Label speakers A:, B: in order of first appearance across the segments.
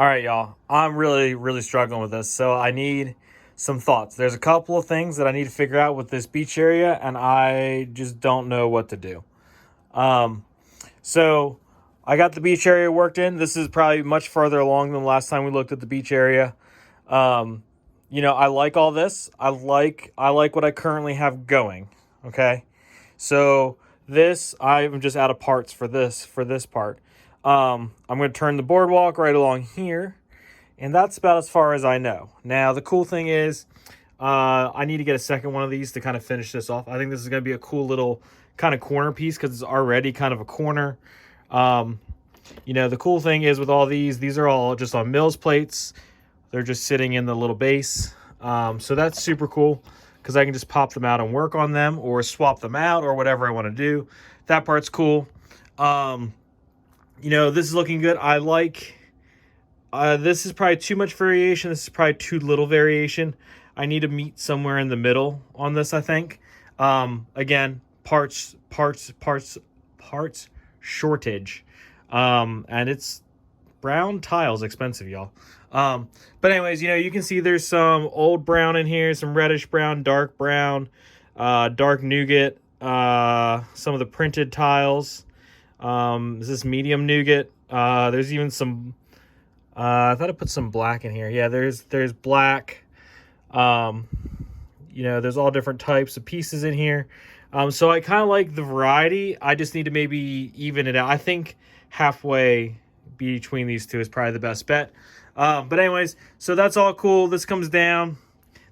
A: All right, y'all. I'm really struggling with this, so I need some thoughts. There's a couple of things that I need to figure out with this beach area, and I just don't know what to do. Um, so I got the beach area worked in. This is probably much further along than the last time we looked at the beach area. Um, I like all this. I like what I currently have going. Okay, so this I'm just out of parts for this part. I'm going to turn the boardwalk right along here, and that's about as far as I know. Now, the cool thing is, I need to get a second one of these to kind of finish this off. I think this is going to be a cool little kind of corner piece because it's already kind of a corner. The cool thing is with all these are all just on Mills plates. They're just sitting in the little base. So that's super cool because I can just pop them out and work on them or swap them out or whatever I want to do. That part's cool. This is looking good. I like, this is probably too much variation. This is probably too little variation. I need to meet somewhere in the middle on this, I think. Again, parts shortage. And it's brown tiles expensive, y'all. But anyways, you can see there's some old brown in here, some reddish brown, dark nougat, some of the printed tiles. Is this medium nougat? There's even some, I thought I put some black in here. Yeah, there's black. There's all different types of pieces in here. So I kind of like the variety. I just need to maybe even it out. I think halfway between these two is probably the best bet. But anyways, so that's all cool. This comes down.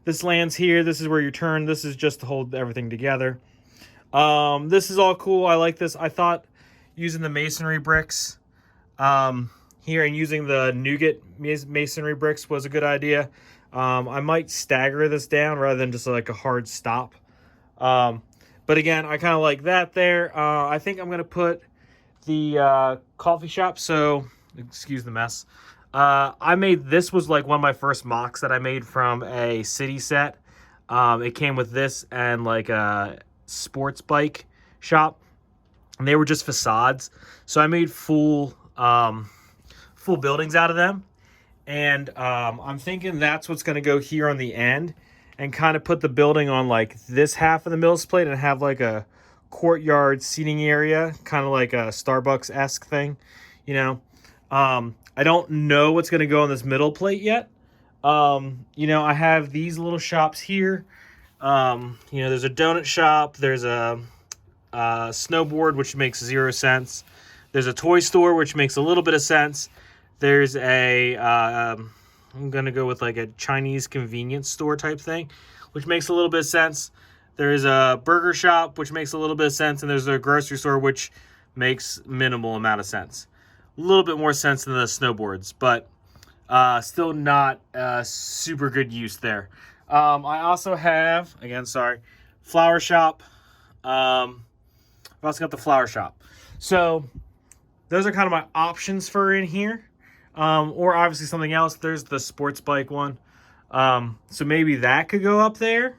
A: This lands here. This is where you turn. This is just to hold everything together. This is all cool. I like this. I thought using the masonry bricks here and using the nougat masonry bricks was a good idea. I might stagger this down rather than just like a hard stop. But again, I kind of like that there. I think I'm going to put the coffee shop. So, excuse the mess. This was like one of my first mocks that I made from a city set. It came with this and like a sports bike shop. And they were just facades. So I made full buildings out of them. And I'm thinking that's what's going to go here on the end and kind of put the building on like this half of the Mills plate and have like a courtyard seating area, kind of like a Starbucks-esque thing, I don't know what's going to go on this middle plate yet. I have these little shops here. There's a donut shop. There's a snowboard, which makes 0 sense. There's a toy store, which makes a little bit of sense. There's I'm going to go with like a Chinese convenience store type thing, which makes a little bit of sense. There's a burger shop, which makes a little bit of sense. And there's a grocery store, which makes minimal amount of sense. A little bit more sense than the snowboards, but still not super good use there. I also have, flower shop. I've also got the flower shop. So those are kind of my options for in here. Or obviously something else. There's the sports bike one. So maybe that could go up there.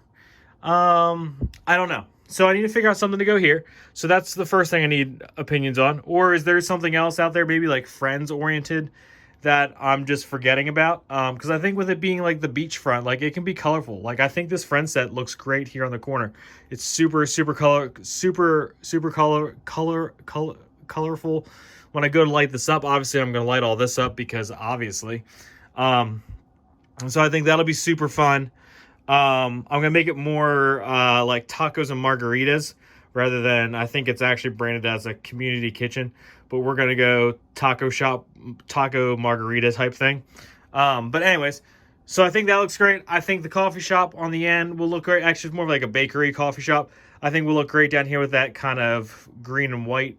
A: I don't know. So I need to figure out something to go here. So that's the first thing I need opinions on. Or is there something else out there, maybe like friends oriented, that I'm just forgetting about? Because I think with it being like the beachfront, like it can be colorful. Like I think this friend set looks great here on the corner. It's super colorful. When I go to light this up, obviously I'm going to light all this up because obviously. So I think that'll be super fun. I'm going to make it more like tacos and margaritas rather than, I think it's actually branded as a community kitchen, but we're going to go taco shop, taco margarita type thing. But anyways, so I think that looks great. I think the coffee shop on the end will look great. Actually, it's more of like a bakery coffee shop. I think will look great down here with that kind of green and white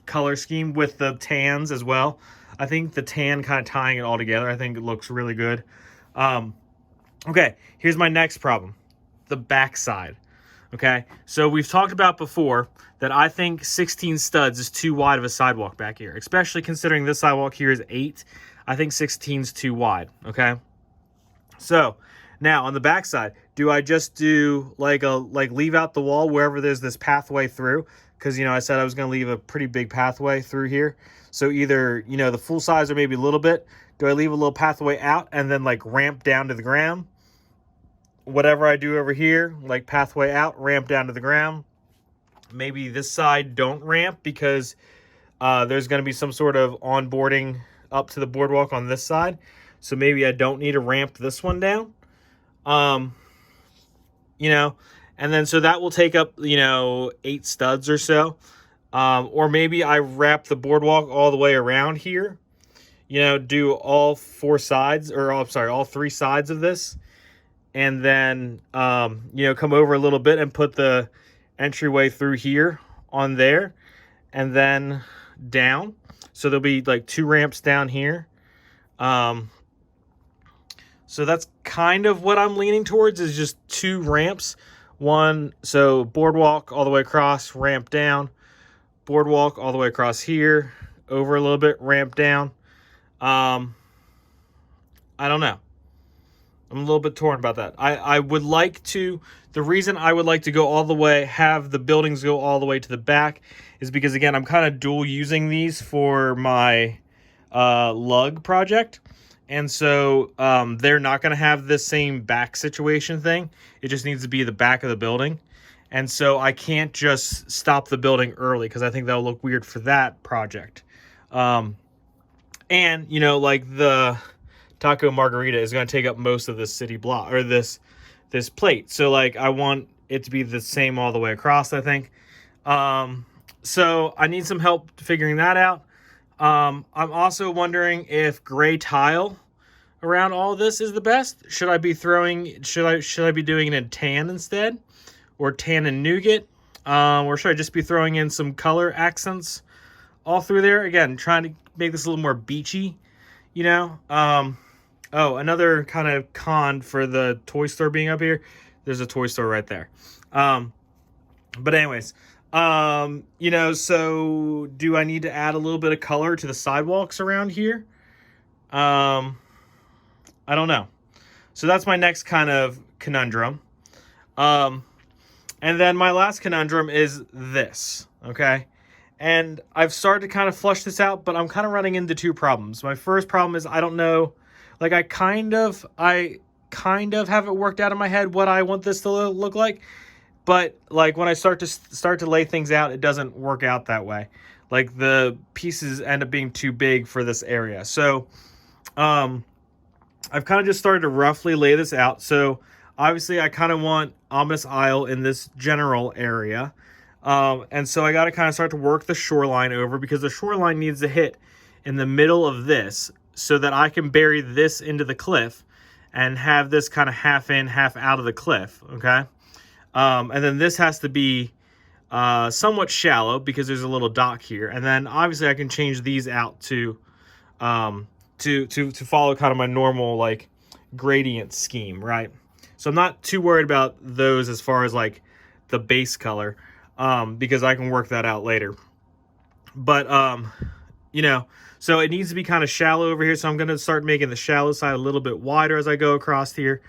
A: color scheme with the tans as well. I think the tan kind of tying it all together, I think it looks really good. Okay, here's my next problem. The backside. Okay, so we've talked about before that I think 16 studs is too wide of a sidewalk back here, especially considering this sidewalk here is 8. I think 16 is too wide, okay? So, now on the backside, do I just do like leave out the wall wherever there's this pathway through? because, you know, I said I was going to leave a pretty big pathway through here. So either, you know, the full size or maybe a little bit. Do I leave a little pathway out and then like ramp down to the ground? Whatever I do over here, like pathway out, ramp down to the ground. Maybe this side don't ramp because there's going to be some sort of onboarding up to the boardwalk on this side. So maybe I don't need to ramp this one down. You know, and then so that will take up, you know, 8 studs or so. Or maybe I wrap the boardwalk all the way around here. You know, do all 4 sides, or I'm sorry, all 3 sides of this. And then, you know, come over a little bit and put the entryway through here on there. And then down. So there'll be like 2 ramps down here. So that's kind of what I'm leaning towards, is just 2 ramps. One, so boardwalk all the way across, ramp down. Boardwalk all the way across here, over a little bit, ramp down. I don't know. I'm a little bit torn about that. I would like to, the reason I would like to go all the way, have the buildings go all the way to the back, is because, again, I'm kind of dual using these for my lug project. And so they're not going to have this same back situation thing. It just needs to be the back of the building. And so I can't just stop the building early, because I think that'll look weird for that project. And, you know, like the Taco Margarita is going to take up most of this city block, or this plate. So, like, I want it to be the same all the way across, I think. So I need some help figuring that out. I'm also wondering if gray tile around all this is the best. Should I be doing it in tan instead, or tan and nougat? Or should I just be throwing in some color accents all through there? Again, trying to make this a little more beachy, you know? Oh, another kind of con for the toy store being up here. There's a toy store right there. But anyways, you know, so do I need to add a little bit of color to the sidewalks around here? I don't know. So that's my next kind of conundrum. And then my last conundrum is this, okay? And I've started to kind of flush this out, but I'm kind of running into 2 problems. My first problem is I don't know, like I kind of have it worked out in my head what I want this to look like. But like when I start to lay things out, it doesn't work out that way. Like the pieces end up being too big for this area. So I've kind of just started to roughly lay this out. So obviously I kind of want Ominous Isle in this general area. And so I got to kind of start to work the shoreline over, because the shoreline needs to hit in the middle of this so that I can bury this into the cliff and have this kind of half in, half out of the cliff. Okay. And then this has to be somewhat shallow because there's a little dock here. And then obviously I can change these out to follow kind of my normal like gradient scheme, right? So I'm not too worried about those as far as like the base color, because I can work that out later. But you know, so it needs to be kind of shallow over here. So I'm going to start making the shallow side a little bit wider as I go across here.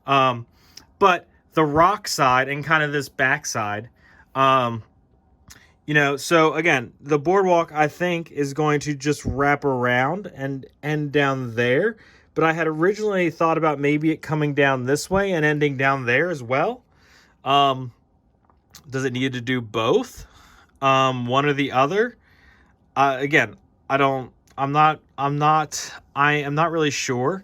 A: But the rock side and kind of this back side, you know, so again, the boardwalk I think is going to just wrap around and end down there. But I had originally thought about maybe it coming down this way and ending down there as well. Does it need to do both? One or the other? Again, I'm not really sure.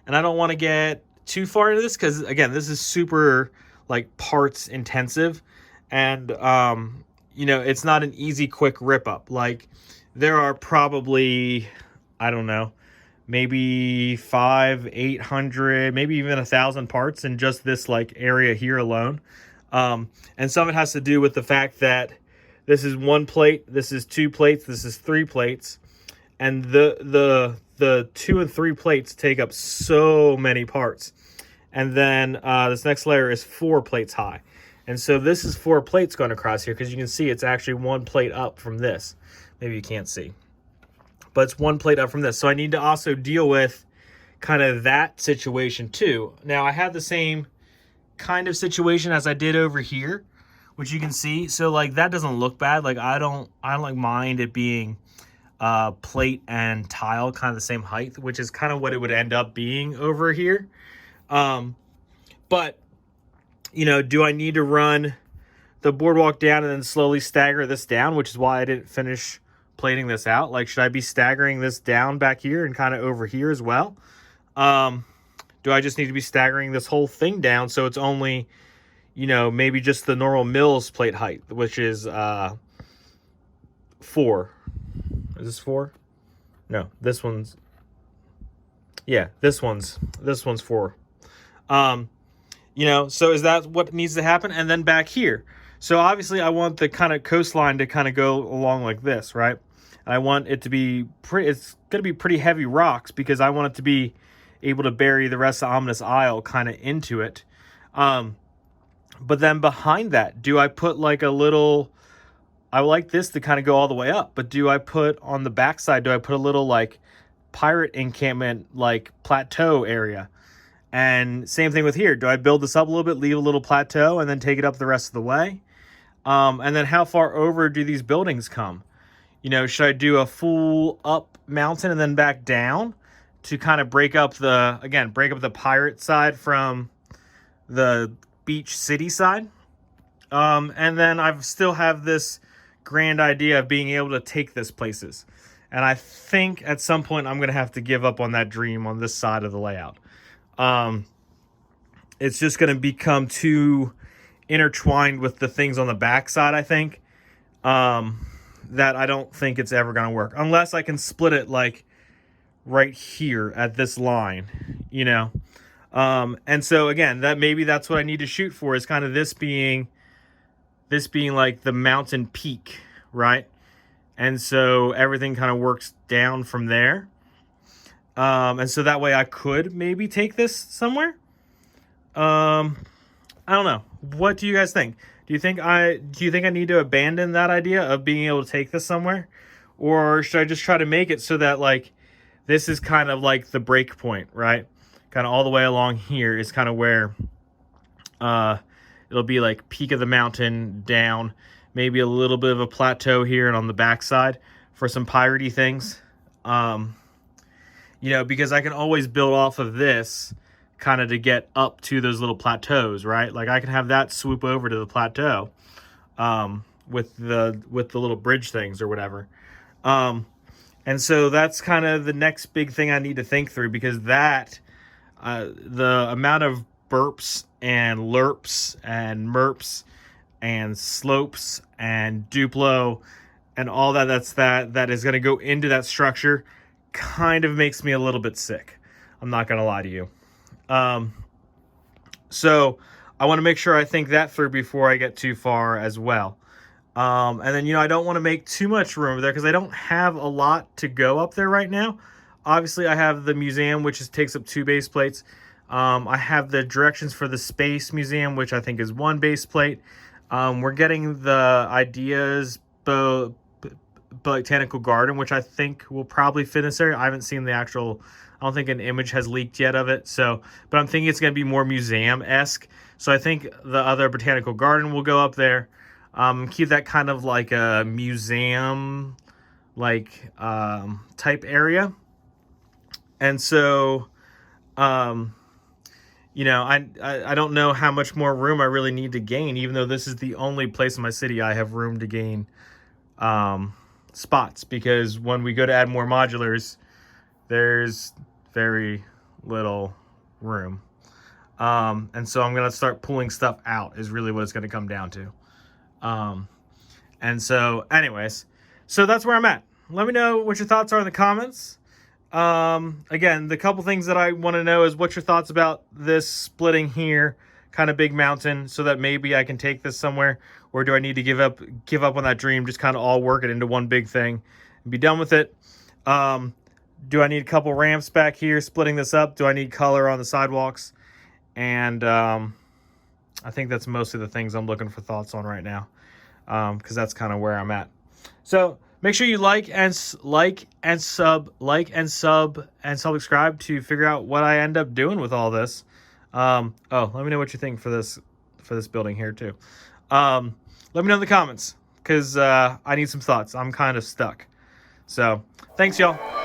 A: And I don't want to get too far into this because, again, this is super, like, parts intensive. And, you know, it's not an easy, quick rip up. Like, there are probably, I don't know, maybe 500, 800, maybe even 1,000 parts in just this, like, area here alone. And some of it has to do with the fact that this is 1 plate, this is 2 plates, this is 3 plates. And the 2 and 3 plates take up so many parts. And then this next layer is 4 plates high. And so this is 4 plates going across here because you can see it's actually 1 plate up from this. Maybe you can't see. But it's 1 plate up from this. So I need to also deal with kind of that situation too. Now I have the same kind of situation as I did over here which you can see. So like that doesn't look bad. Like I don't like mind it being plate and tile kind of the same height, which is kind of what it would end up being over here. But you know, do I need to run the boardwalk down and then slowly stagger this down, which is why I didn't finish plating this out? Like, should I be staggering this down back here and kind of over here as well? Do I just need to be staggering this whole thing down so it's only, you know, maybe just the normal Mills plate height, which is 4. Is this 4? No, this one's, yeah, this one's 4. You know, so is that what needs to happen? And then back here, so obviously I want the kind of coastline to kind of go along like this, right? And I want it to be pretty, it's going to be pretty heavy rocks because I want it to be able to bury the rest of Ominous Isle kind of into it. But then behind that, do I put like a little, I like this to kind of go all the way up, but do I put on the backside, do I put a little like pirate encampment, like plateau area? And same thing with here. Do I build this up a little bit, leave a little plateau, and then take it up the rest of the way? And then how far over do these buildings come? You know, should I do a full up mountain and then back down to kind of break up the, again, break up the pirate side from the beach city side? And then I still have this grand idea of being able to take this places. And I think at some point I'm going to have to give up on that dream on this side of the layout. It's just going to become too intertwined with the things on the back side, I think, that I don't think it's ever going to work. Unless I can split it like right here at this line, you know. And so again, that maybe that's what I need to shoot for, is kind of this being like the mountain peak, right? And so everything kind of works down from there. And so that way I could maybe take this somewhere. I don't know. What do you guys think? Do you think I need to abandon that idea of being able to take this somewhere? Or should I just try to make it so that like this is kind of like the break point, right? Kind of all the way along here is kind of where it'll be like peak of the mountain down, maybe a little bit of a plateau here and on the backside for some piratey things. You know, because I can always build off of this kind of to get up to those little plateaus, right? Like I can have that swoop over to the plateau with the little bridge things or whatever. And so that's kind of the next big thing I need to think through, because that the amount of burps and lerps and merps and slopes and Duplo and all that that is going to go into that structure kind of makes me a little bit sick. I'm not going to lie to you. So I want to make sure I think that through before I get too far as well. And then, you know, I don't want to make too much room there because I don't have a lot to go up there right now. Obviously, I have the museum, which takes up 2 base plates. I have the directions for the Space Museum, which I think is 1 base plate. We're getting the Ideas Botanical Garden, which I think will probably fit in this area. I haven't seen the actual, I don't think an image has leaked yet of it. So, but I'm thinking it's going to be more museum-esque. So I think the other Botanical Garden will go up there. Keep that kind of like a museum like type area. And so, you know, I don't know how much more room I really need to gain, even though this is the only place in my city I have room to gain spots, because when we go to add more modulars, there's very little room. And so I'm going to start pulling stuff out is really what it's going to come down to. And so anyways, so that's where I'm at. Let me know what your thoughts are in the comments. Again, the couple things that I want to know is what's your thoughts about this splitting here, kind of big mountain, so that maybe I can take this somewhere, or do I need to give up on that dream, just kind of all work it into one big thing and be done with it? Do I need a couple ramps back here splitting this up? Do I need color on the sidewalks? And I think that's mostly the things I'm looking for thoughts on right now, because that's kind of where I'm at. So make sure you like and subscribe to figure out what I end up doing with all this. Oh, let me know what you think for this building here too. let me know in the comments, because I need some thoughts. I'm kind of stuck. So, thanks, y'all.